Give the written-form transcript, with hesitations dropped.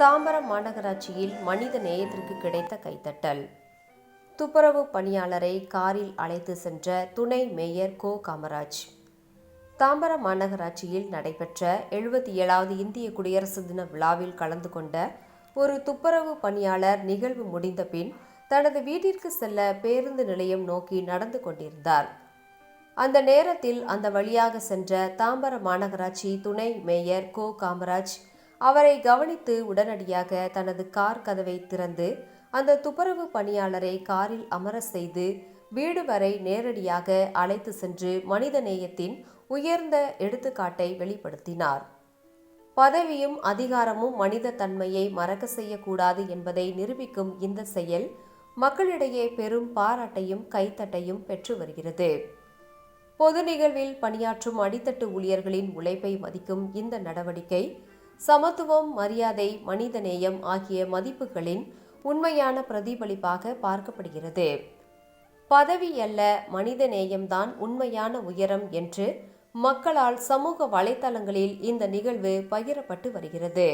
தாம்பரம் மாநகராட்சியில் மனித நேயத்திற்கு கிடைத்த கைதட்டல். துப்புரவு பணியாளரை காரில் அழைத்து சென்ற துணை மேயர் கோ. காமராஜ். தாம்பரம் மாநகராட்சியில் நடைபெற்ற 77வது இந்திய குடியரசு தின விழாவில் கலந்து கொண்ட ஒரு துப்புரவு பணியாளர் நிகழ்வு முடிந்த பின் தனது வீட்டிற்கு செல்ல பேருந்து நிலையம் நோக்கி நடந்து கொண்டிருந்தார். அந்த நேரத்தில் அந்த வழியாக சென்ற தாம்பரம் மாநகராட்சி துணை மேயர் கோ. காமராஜ் அவரை கவனித்து உடனடியாக தனது கார் கதவை திறந்து அந்த துப்புரவு பணியாளரை காரில் அமர செய்து வீடு வரை நேரடியாக அழைத்து சென்று மனித நேயத்தின் உயர்ந்த எடுத்துக்காட்டை வெளிப்படுத்தினார். பதவியும் அதிகாரமும் மனித தன்மையை மறக்க செய்யக்கூடாது என்பதை நிரூபிக்கும் இந்த செயல் மக்களிடையே பெரும் பாராட்டையும் கைத்தட்டையும் பெற்று வருகிறது. பொது நிகழ்வில் பணியாற்றும் அடித்தட்டு ஊழியர்களின் உழைப்பை மதிக்கும் இந்த நடவடிக்கை சமத்துவம், மரியாதை, மனிதநேயம் ஆகிய மதிப்புகளின் உண்மையான பிரதிபலிப்பாக பார்க்கப்படுகிறது. பதவி அல்ல, மனித நேயம்தான் உண்மையான உயரம் என்று மக்களால் சமூக வலைத்தளங்களில் இந்த நிகழ்வு பகிரப்பட்டு வருகிறது.